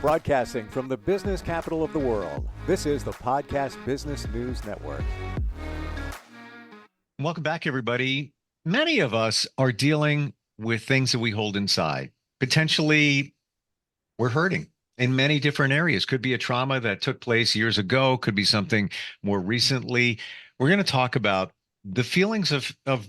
Broadcasting from the business capital of the world, this is the Podcast Business News Network. Welcome back, everybody. Many of us are dealing with things that we hold inside. Potentially, we're hurting in many different areas. Could be a trauma that took place years ago, could be something more recently. We're going to talk about the feelings of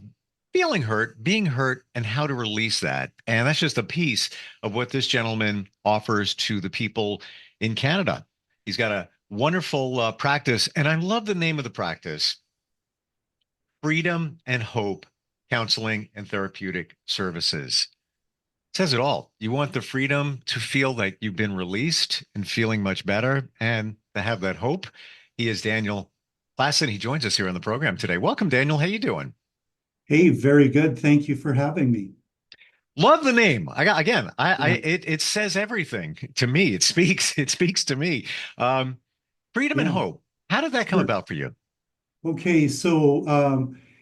feeling hurt, being hurt, and how to release that. And that's just a piece of what this gentleman offers to the people in Canada. He's got a wonderful practice, and I love the name of the practice: Freedom and Hope Counseling and Therapeutic Services. It says it all. You want the freedom to feel like you've been released and feeling much better, and to have that hope. He is Daniel Klassen. He joins us here on the program today. Welcome, Daniel. How you doing? Hey, very good. Thank you for having me. Love the name. Yeah, It says everything to me. It speaks to me. Freedom and yeah, hope. How did that come sure. about for you? Okay, so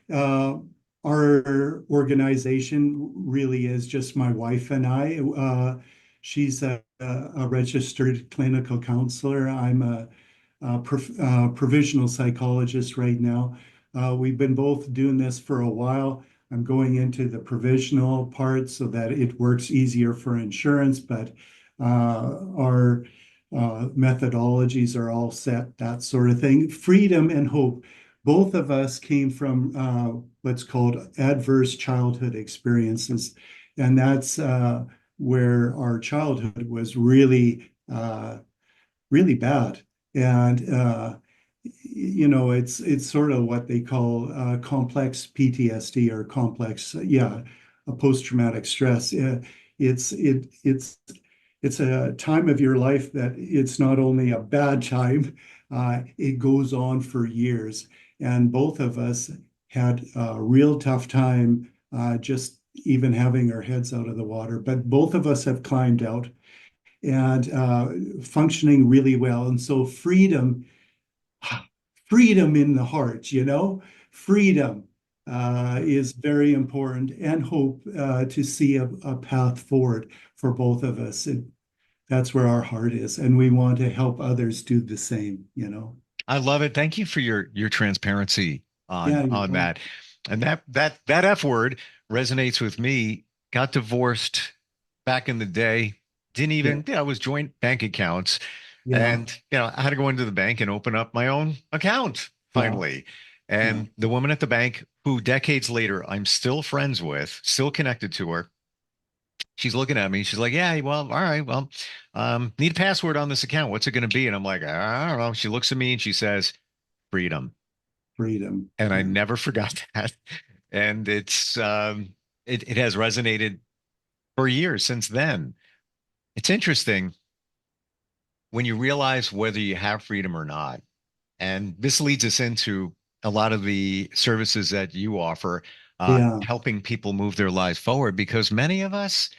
uh, our organization really is just my wife and I. She's a registered clinical counselor. I'm a provisional psychologist right now. We've been both doing this for a while. I'm going into the provisional part so that it works easier for insurance, but our methodologies are all set, that sort of thing. Freedom and hope. Both of us came from what's called adverse childhood experiences, and that's where our childhood was really bad. And it's sort of what they call complex PTSD or complex, a post-traumatic stress. It's it it's it's a time of your life that it's not only a bad time, it goes on for years. And both of us had a real tough time just even having our heads out of the water. But both of us have climbed out and functioning really well. And so freedom in the heart, freedom is very important, and hope to see a path forward for both of us. And that's where our heart is. And we want to help others do the same. I love it. Thank you for your transparency on Yeah, you on know, that. And that F word resonates with me. Got divorced back in the day. Didn't yeah, even, it was joint bank accounts. yeah, And, I had to go into the bank and open up my own account yeah, finally. yeah. And the woman at the bank, who decades later I'm still friends with, still connected to her, she's looking at me. She's like, yeah, well, all right, well, need a password on this account. What's it going to be? And I'm like, I don't know. She looks at me and she says, freedom. Freedom. And I Yeah, never forgot that. And it has resonated for years since then. It's interesting when you realize whether you have freedom or not. And this leads us into a lot of the services that you offer, yeah, helping people move their lives forward, because many of us,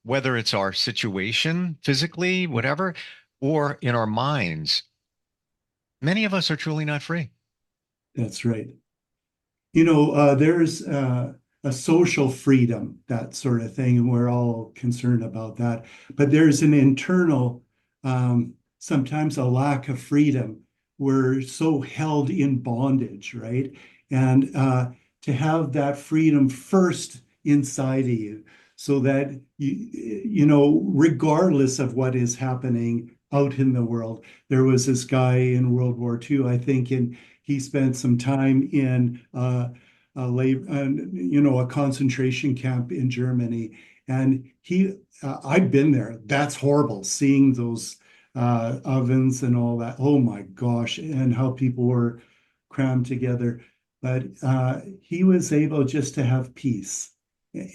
whether it's our situation physically, whatever, or in our minds, many of us are truly not free. that's right. There's a social freedom, that sort of thing, and we're all concerned about that. But there's an internal, sometimes a lack of freedom. We're so held in bondage, right? And to have that freedom first inside of you, so that regardless of what is happening out in the world. There was this guy in World War II, I think, and he spent some time in a concentration camp in Germany, and I've been there. That's horrible, seeing those ovens and all that. Oh my gosh, and how people were crammed together. But he was able just to have peace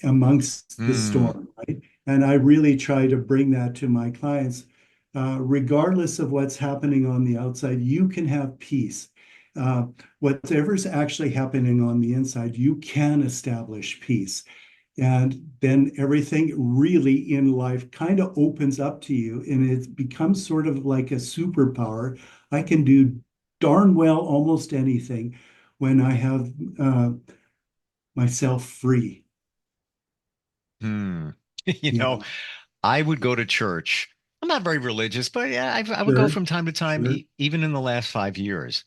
amongst the Mm. storm, right? And I really try to bring that to my clients. Regardless of what's happening on the outside, you can have peace. Uh, Whatever's actually happening on the inside, you can establish peace. And then everything really in life kind of opens up to you, and it becomes sort of like a superpower. I can do darn well almost anything when I have myself free. Hmm. You know, Yeah. I would go to church I'm not very religious, but yeah, I would go Sure, from time to time, sure, even in the last 5 years.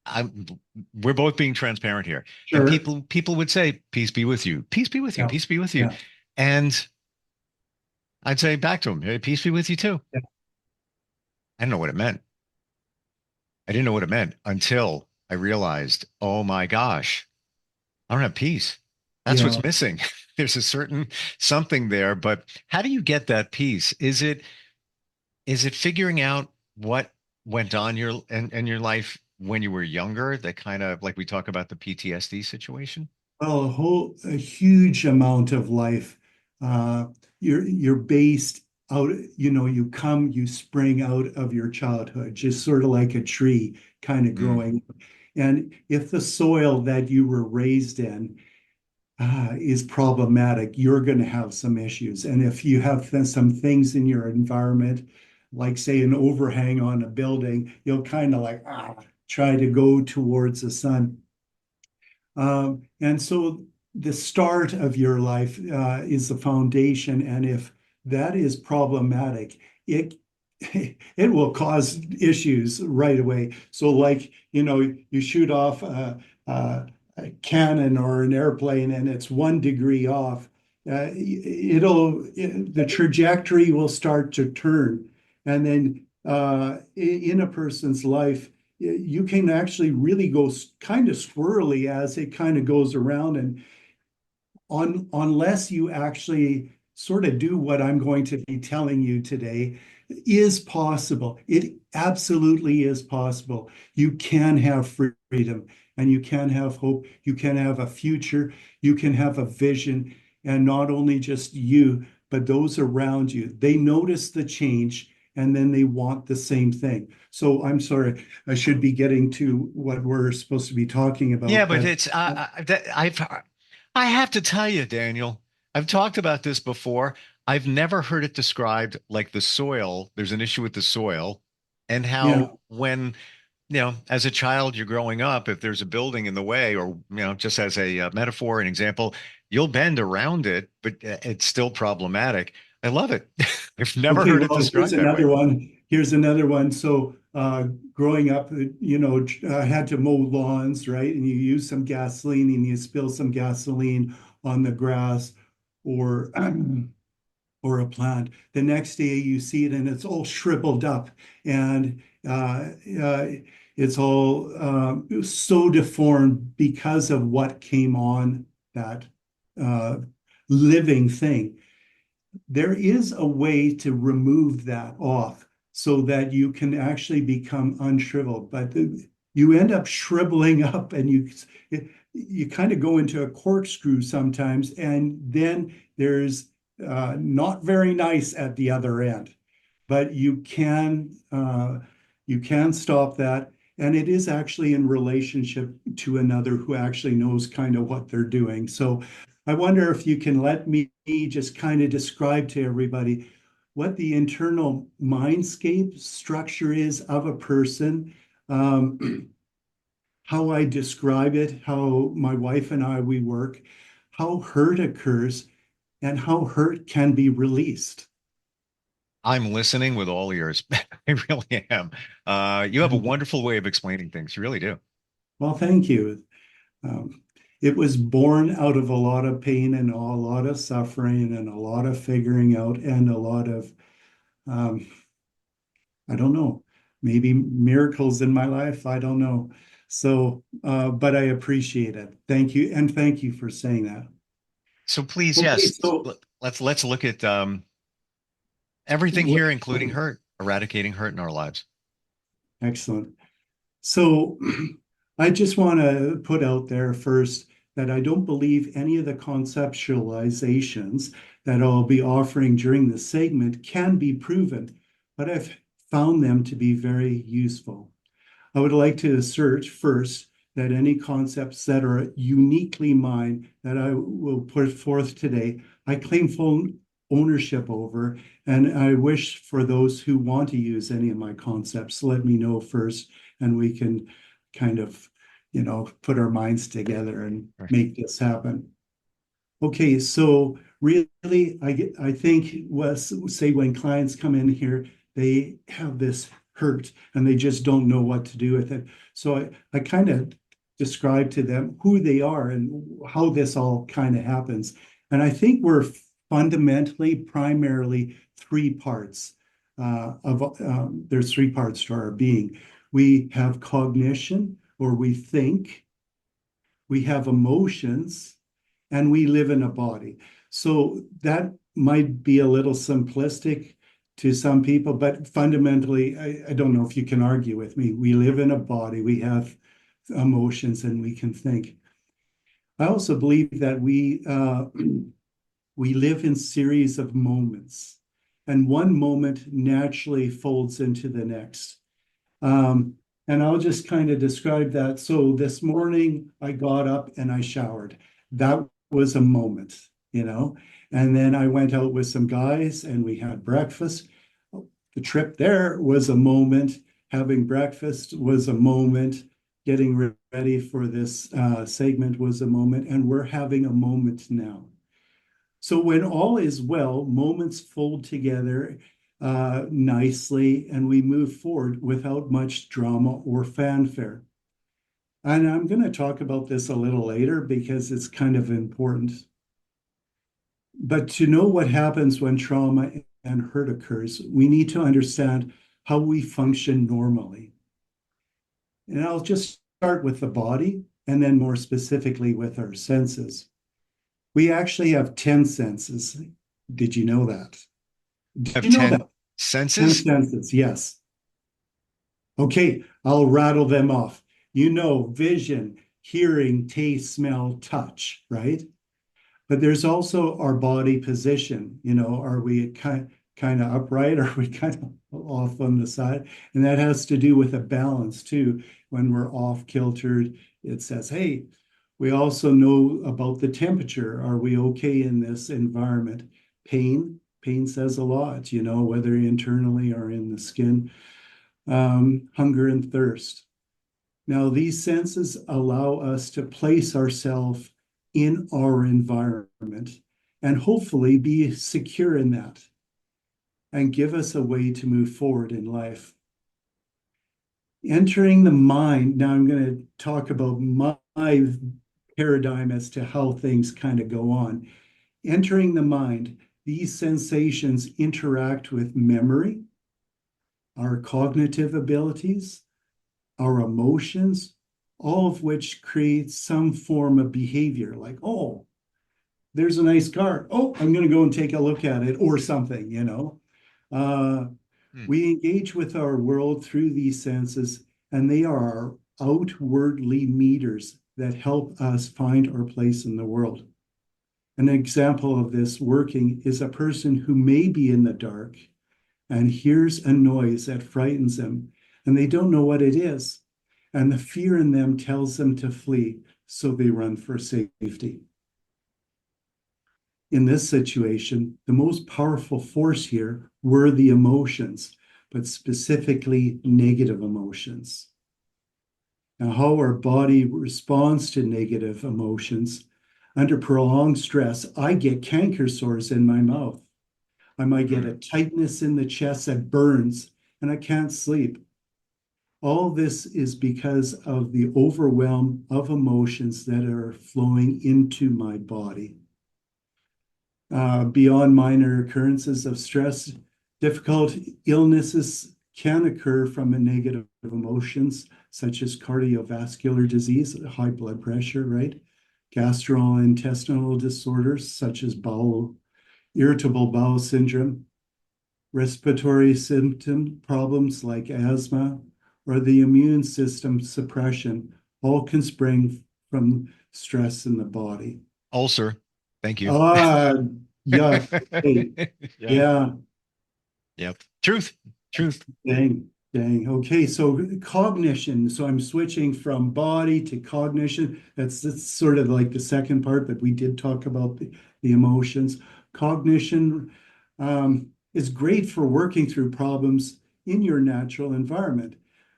I'm, we're both being transparent here. And sure. people would say, peace be with you, peace be with you, Yeah, peace be with you. yeah, And I'd say back to him, hey, peace be with you too. yeah, I didn't know what it meant. I didn't know what it meant until I realized, oh my gosh, I don't have peace. That's yeah. what's missing. There's a certain something there, but how do you get that peace? Is it figuring out what went on in your life when you were younger that kind of like we talk about the PTSD situation? Well, a huge amount of life. Uh, you're based out, you spring out of your childhood, just sort of like a tree kind of Mm, growing. And if the soil that you were raised in is problematic, you're going to have some issues. And if you have some things in your environment, like say an overhang on a building, you'll kind of like try to go towards the sun. And so the start of your life is the foundation, and if that is problematic, it it will cause issues right away. So, like you shoot off a cannon or an airplane, and it's 1 degree off. The trajectory will start to turn, and then in a person's life you can actually really go kind of swirly as it kind of goes around. And unless you actually sort of do what I'm going to be telling you today, is possible. It absolutely is possible. You can have freedom and you can have hope. You can have a future. You can have a vision. And not only just you, but those around you. They notice the change and then they want the same thing. So I'm sorry, I should be getting to what we're supposed to be talking yeah, about, but but it's I have to tell you, Daniel, I've talked about this before. I've never heard it described like the soil. There's an issue with the soil and yeah. how when as a child, you're growing up, if there's a building in the way, or, just as a metaphor, an example, you'll bend around it, but it's still problematic. I love it. I've never Okay, heard it well, here's described that way. another one. Here's another one. So, growing up, I had to mow lawns, right? And you use some gasoline and you spill some gasoline on the grass or or a plant. The next day you see it and it's all shriveled up and it's all so deformed because of what came on that uh, living thing. There is a way to remove that off so that you can actually become unshriveled, but you end up shriveling up and you kind of go into a corkscrew sometimes, and then there's not very nice at the other end. But you can stop that, and it is actually in relationship to another who actually knows kind of what they're doing. So I wonder if you can let me just kind of describe to everybody what the internal mindscape structure is of a person, how I describe it, how my wife and we work, how hurt occurs, and how hurt can be released. I'm listening with all ears. I really am. You have a wonderful way of explaining things. You really do. Well, thank you. Um, it was born out of a lot of pain and a lot of suffering and a lot of figuring out and a lot of um, I don't know, maybe miracles in my life. I don't know. So, but I appreciate it. Thank you. And thank you for saying that. So please, Okay, yes, so let's look at everything what, here, including hurt, eradicating hurt in our lives. excellent. So I just want to put out there first that I don't believe any of the conceptualizations that I'll be offering during this segment can be proven, but I've found them to be very useful. I would like to assert first that any concepts that are uniquely mine that I will put forth today, I claim full ownership over, and I wish for those who want to use any of my concepts, let me know first, and we can kind of, put our minds together and Right. make this happen. Okay, so Really, I think was say when clients come in here, they have this hurt and they just don't know what to do with it. So I kind of describe to them who they are and how this all kind of happens. And I think we're fundamentally, primarily three parts there's three parts to our being. We have cognition, or we think, we have emotions, and we live in a body. So that might be a little simplistic to some people, but fundamentally, I don't know if you can argue with me. We live in a body, we have emotions, and we can think. I also believe that we live in series of moments, and one moment naturally folds into the next. And I'll just kind of describe that. So this morning I got up and I showered. That was a moment, you know. And then I went out with some guys and we had breakfast. The trip there was a moment. Having breakfast was a moment. Getting ready for this segment was a moment. And we're having a moment now. So when all is well, moments fold together nicely, and we move forward without much drama or fanfare. And I'm going to talk about this a little later because it's kind of important. But to know what happens when trauma and hurt occurs, we need to understand how we function normally. And I'll just start with the body and then more specifically with our senses. We actually have 10 senses. Did you know that? Did Have you know 10 that? 10 senses? senses, yes. Okay, I'll rattle them off. You know, vision, hearing, taste, smell, touch, right? But there's also our body position. You know, are we kind of upright? Or are we kind of off on the side? And that has to do with a balance too. When we're off kiltered, it says, hey, we also know about the temperature. Are we okay in this environment? Pain says a lot, you know, whether internally or in the skin. Hunger and thirst. Now, these senses allow us to place ourselves in our environment and hopefully be secure in that and give us a way to move forward in life. Entering the mind, now I'm going to talk about my paradigm as to how things kind of go on. Entering the mind, these sensations interact with memory, our cognitive abilities, our emotions, all of which create some form of behavior like, oh, there's a nice car. Oh, I'm going to go and take a look at it or something, you know. We engage with our world through these senses, and they are our outwardly meters that help us find our place in the world. An example of this working is a person who may be in the dark and hears a noise that frightens them, and they don't know what it is. And the fear in them tells them to flee, so they run for safety. In this situation, the most powerful force here were the emotions, but specifically negative emotions. Now, how our body responds to negative emotions. Under prolonged stress, I get canker sores in my mouth. I might get a tightness in the chest that burns, and I can't sleep. All this is because of the overwhelm of emotions that are flowing into my body. Beyond minor occurrences of stress, difficult illnesses can occur from a negative emotions, such as cardiovascular disease, high blood pressure, right? Gastrointestinal disorders, such as irritable bowel syndrome, respiratory symptom problems like asthma, or the immune system suppression, all can spring from stress in the body. Ulcer. Thank you. Yeah. Hey, Yeah. yeah. Yep. Truth. Dang. Okay, so cognition. So I'm switching from body to cognition. That's sort of like the second part, but we did talk about the emotions. Cognition is great for working through problems in your natural environment,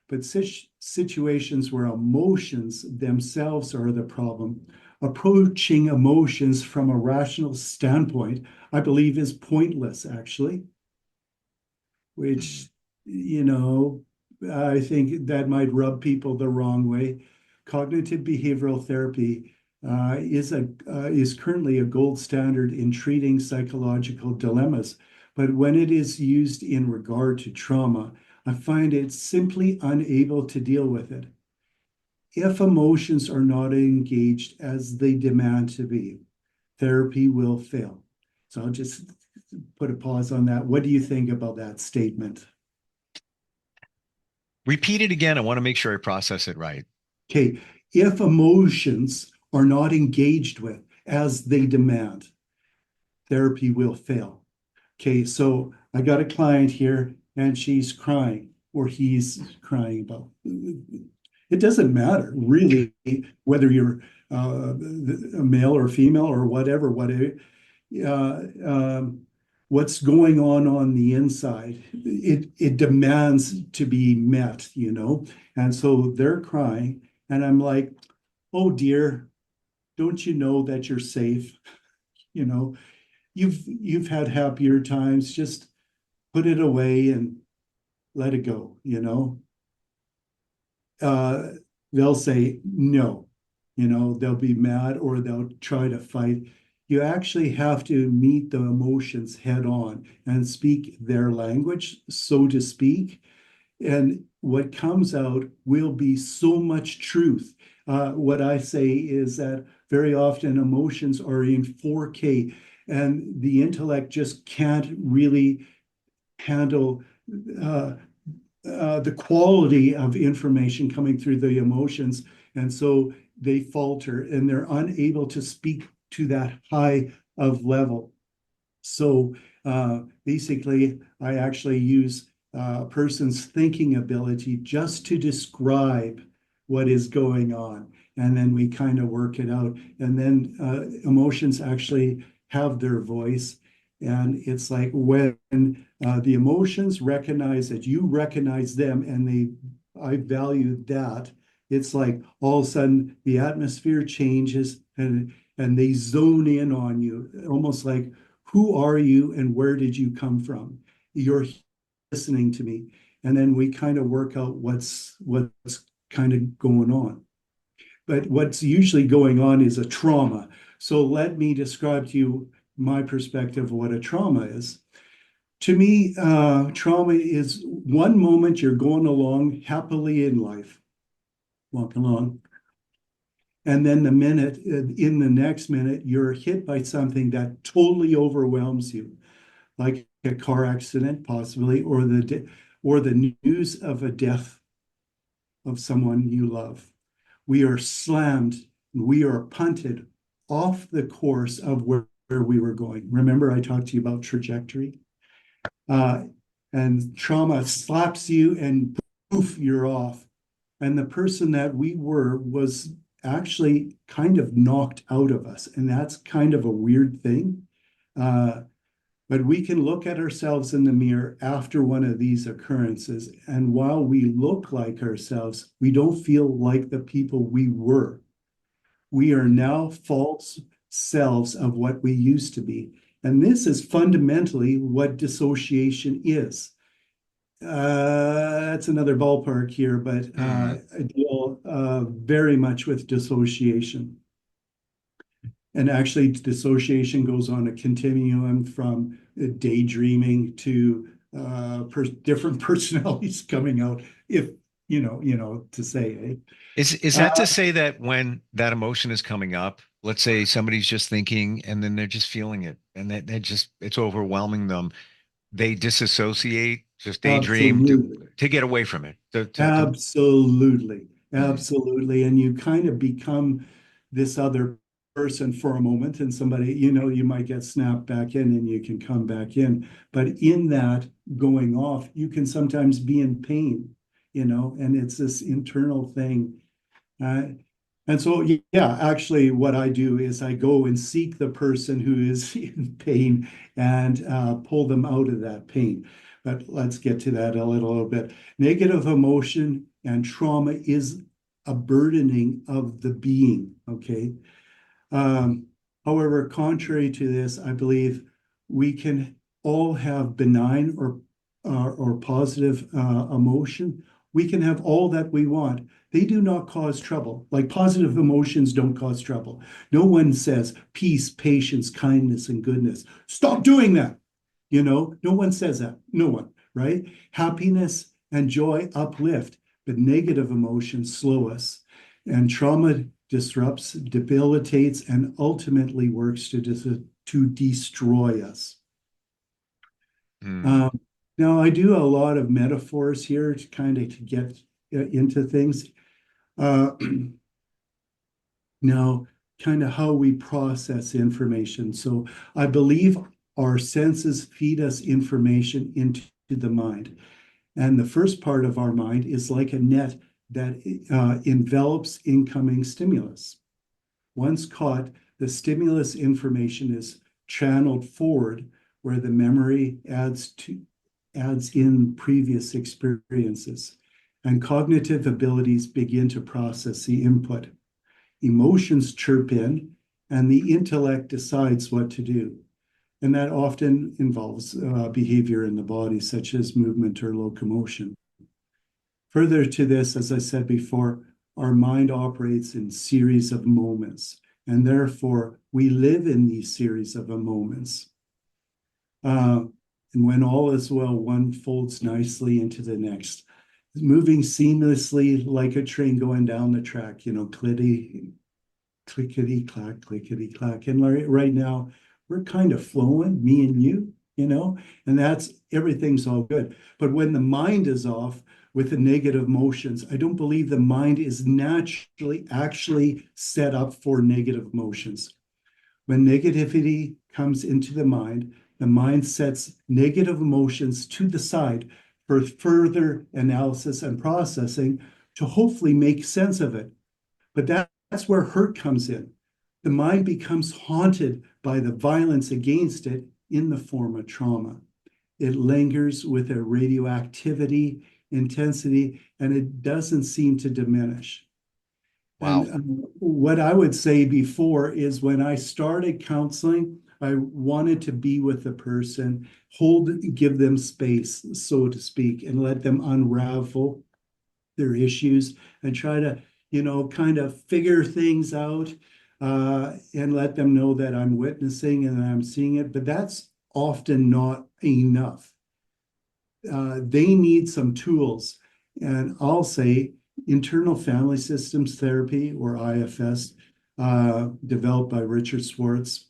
but situations where emotions themselves are the problem approaching emotions from a rational standpoint, I believe is pointless, actually, which, you know, I think that might rub people the wrong way. Cognitive behavioral therapy is currently a gold standard in treating psychological dilemmas, but when it is used in regard to trauma, I find it simply unable to deal with it. If emotions are not engaged as they demand to be, therapy will fail. So I'll just put a pause on that. What do you think about that statement? Repeat it again. I want to make sure I process it right. Okay, if emotions are not engaged with as they demand, therapy will fail. Okay, so I got a client here and she's crying or he's crying about. It doesn't matter really whether you're a male or female or whatever. Uh, um, what's going on the inside? It demands to be met, you know. And so they're crying, and I'm like, "Oh dear, don't you know that you're safe? You know, you've had happier times. Just put it away and let it go, you know." Uh, they'll say no, you know, they'll be mad or they'll try to fight. You actually have to meet the emotions head on and speak their language, so to speak. And what comes out will be so much truth. What I say is that very often emotions are in 4K and the intellect just can't really handle uh, the quality of information coming through the emotions. And so they falter and they're unable to speak to that high of level. So basically, I actually use a person's thinking ability just to describe what is going on. And then we kind of work it out. And then emotions actually have their voice. And it's like when the emotions recognize that you recognize them and I value that. It's like all of a sudden the atmosphere changes and they zone in on you, almost like, who are you and where did you come from? You're listening to me. And then we kind of work out what's kind of going on. But what's usually going on is a trauma. So let me describe to you my perspective of what a trauma is. To me, trauma is one moment you're going along happily in life, walking along, and then in the next minute, you're hit by something that totally overwhelms you, like a car accident, possibly, or the news of a death of someone you love. We are slammed, we are punted off the course of where we were going. Remember, I talked to you about trajectory? And trauma slaps you and poof, you're off. And the person that we were was actually kind of knocked out of us. And that's kind of a weird thing. But we can look at ourselves in the mirror after one of these occurrences. And while we look like ourselves, we don't feel like the people we were. We are now false selves of what we used to be. And this is fundamentally what dissociation is. That's another ballpark here, but I deal very much with dissociation. And actually, dissociation goes on a continuum from daydreaming to different personalities coming out, if to say. Eh? Is that to say that when that emotion is coming up, let's say somebody's just thinking and then they're just feeling it and it's overwhelming them, they disassociate, just daydream Absolutely. to get away from it. Absolutely. Mm. Absolutely. And you kind of become this other person for a moment, and somebody, you might get snapped back in and you can come back in. But in that going off, you can sometimes be in pain, and it's this internal thing. And so, yeah, actually, what I do is I go and seek the person who is in pain and pull them out of that pain. But let's get to that a little bit. Negative emotion and trauma is a burdening of the being, okay? Um, However, contrary to this, I believe we can all have benign or positive emotion. We can have all that we want. They do not cause trouble. Like positive emotions don't cause trouble. No one says peace, patience, kindness, and goodness. Stop doing that. No one says that. No one, right? Happiness and joy uplift, but negative emotions slow us. And trauma disrupts, debilitates, and ultimately works to destroy us. Mm. Um, Now, I do a lot of metaphors here to kind of to get into things. Uh, Now, kind of how we process information. So I believe our senses feed us information into the mind. And the first part of our mind is like a net that envelops incoming stimulus. Once caught, the stimulus information is channeled forward where the memory adds in previous experiences, and cognitive abilities begin to process the input. Emotions chirp in, and the intellect decides what to do. And that often involves behavior in the body, such as movement or locomotion. Further to this, as I said before, our mind operates in series of moments, and therefore we live in these series of moments. Uh, and when all is well, one folds nicely into the next, moving seamlessly like a train going down the track, clickety clack, clickety clack. And right now, we're kind of flowing, me and you, and everything's all good. But when the mind is off with the negative emotions, I don't believe the mind is naturally actually set up for negative emotions. When negativity comes into the mind sets negative emotions to the side for further analysis and processing to hopefully make sense of it. But that's where hurt comes in. The mind becomes haunted by the violence against it in the form of trauma. It lingers with a radioactivity, intensity, and it doesn't seem to diminish. Wow. And what I would say before is when I started counseling, I wanted to be with the person, give them space, so to speak, and let them unravel their issues and try to, kind of figure things out and let them know that I'm witnessing and I'm seeing it. But that's often not enough. They need some tools. And I'll say internal family systems therapy, or IFS, developed by Richard Schwartz,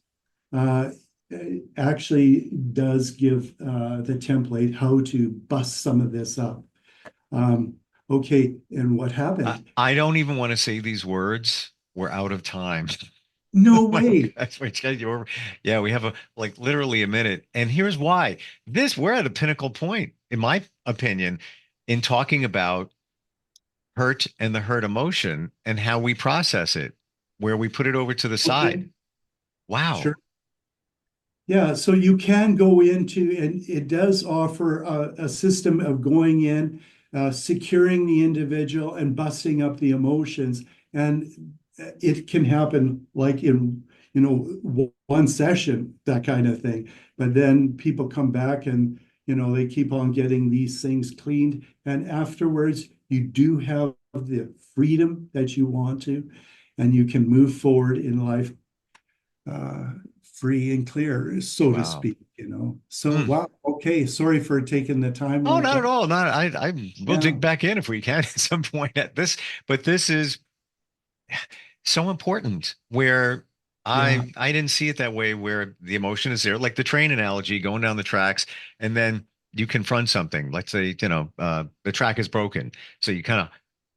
uh, actually does give the template how to bust some of this up. Okay, and what happened? I don't even want to say these words. We're out of time. No My way. gosh, yeah, we have like literally a minute. And here's why. We're at a pinnacle point, in my opinion, in talking about hurt and the hurt emotion and how we process it, where we put it over to the side. Okay, Wow. sure. Yeah, so you can go into, and it does offer a system of going in, securing the individual and busting up the emotions. And it can happen like in, one session, that kind of thing. But then people come back and, they keep on getting these things cleaned. And afterwards, you do have the freedom that you want to, and you can move forward in life uh, free and clear, so to Wow. speak. So, Hmm. wow. Okay. Sorry for taking the time Oh, like not that. at all. Not we'll Yeah. dig back in if we can at some point at this, but this is so important where Yeah. I didn't see it that way where the emotion is there, like the train analogy going down the tracks, and then you confront something. Let's say, the track is broken. So you kind of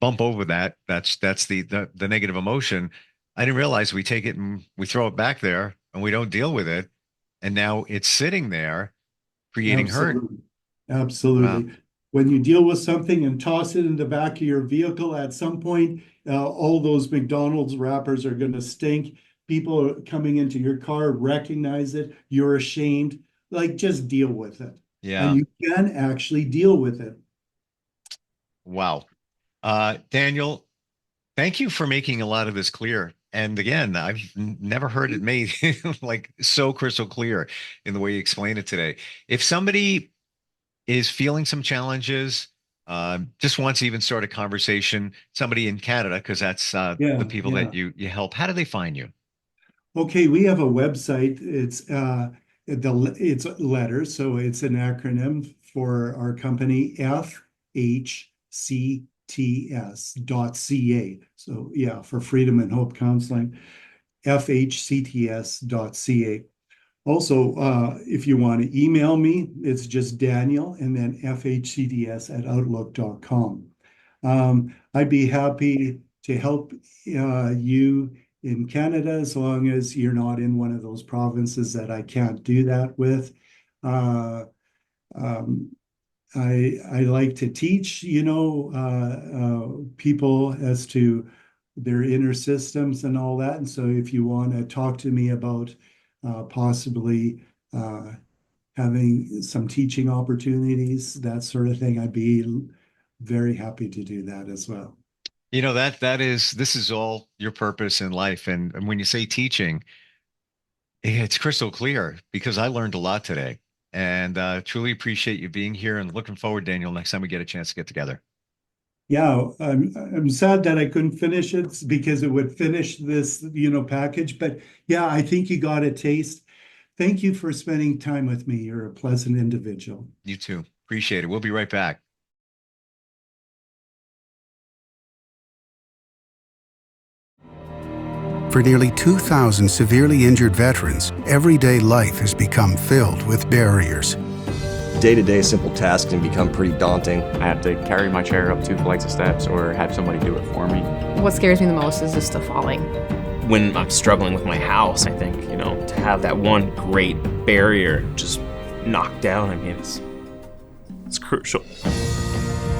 bump over that. That's the negative emotion. I didn't realize we take it and we throw it back there and we don't deal with it. And now it's sitting there creating hurt. Absolutely. Wow. Absolutely. When you deal with something and toss it in the back of your vehicle, at some point, all those McDonald's wrappers are going to stink. People are coming into your car recognize it. You're ashamed. Like, just deal with it. And Yeah. you can actually deal with it. Wow. Daniel, thank you for making a lot of this clear. And again, I've never heard it made like so crystal clear in the way you explain it today. If somebody is feeling some challenges, just wants to even start a conversation, somebody in Canada, because that's the Yeah, people yeah. that you help, how do they find you? Okay, we have a website. It's letters, so it's an acronym for our company, fhcts.ca. So yeah, for Freedom and Hope Counseling, fhcts.ca. Also, if you want to email me, it's just Daniel and then fhcts@outlook.com. I'd be happy to help you in Canada as long as you're not in one of those provinces that I can't do that with. Uh, um, I like to teach, people as to their inner systems and all that. And so if you want to talk to me about possibly having some teaching opportunities, that sort of thing, I'd be very happy to do that as well. This is all your purpose in life. And when you say teaching, it's crystal clear because I learned a lot today. And truly appreciate you being here and looking forward, Daniel, next time we get a chance to get together. Yeah, I'm sad that I couldn't finish it because it would finish this, package. But yeah, I think you got a taste. Thank you for spending time with me. You're a pleasant individual. You too. Appreciate it. We'll be right back. For nearly 2,000 severely injured veterans, everyday life has become filled with barriers. Day-to-day simple tasks can become pretty daunting. I have to carry my chair up 2 flights of steps or have somebody do it for me. What scares me the most is just the falling. When I'm struggling with my house, I think, to have that one great barrier just knocked down, it's crucial.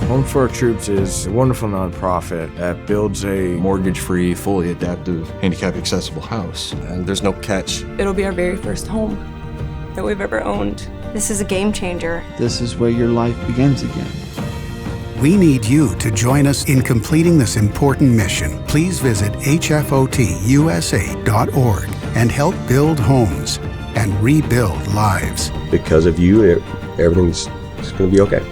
Home for Our Troops is a wonderful nonprofit that builds a Mortgage-free, fully adaptive, handicap-accessible house. And there's no catch. It'll be our very first home that we've ever owned. This is a game changer. This is where your life begins again. We need you to join us in completing this important mission. Please visit hfotusa.org and help build homes and rebuild lives. Because of you, everything's going to be okay.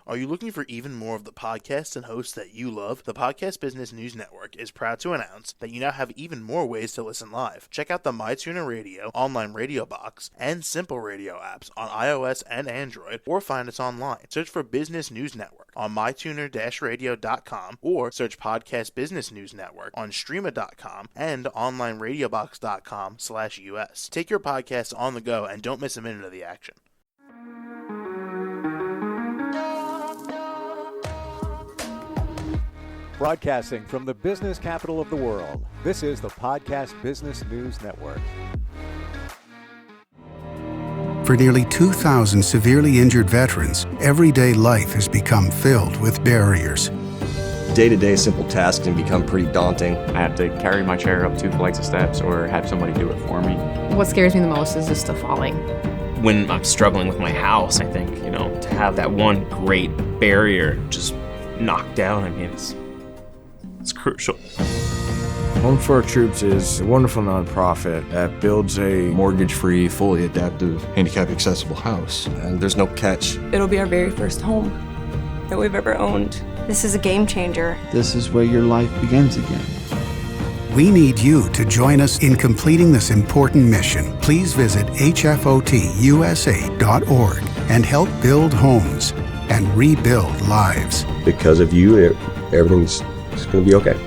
Are you looking for even more of the podcasts and hosts that you love? The Podcast Business News Network is proud to announce that you now have even more ways to listen live. Check out the MyTuner Radio, online radio box, and Simple Radio apps on iOS and Android, or find us online. Search for Business News Network on mytuner-radio.com or search Podcast Business News Network on streama.com and onlineradiobox.com/US. Take your podcast on the go and don't miss a minute of the action. Broadcasting from the business capital of the world, this is the Podcast Business News Network. For nearly 2,000 severely injured veterans, everyday life has become filled with barriers. Day-to-day simple tasks can become pretty daunting. I have to carry my chair up 2 flights of steps or have somebody do it for me. What scares me the most is just the falling. When I'm struggling with my house, I think, to have that one great barrier just knocked down, it's crucial. Home for Our Troops is a wonderful nonprofit that builds a Mortgage-free, fully adaptive, handicap-accessible house. And there's no catch. It'll be our very first home that we've ever owned. This is a game changer. This is where your life begins again. We need you to join us in completing this important mission. Please visit hfotusa.org and help build homes and rebuild lives. Because of you, everything's going to be okay.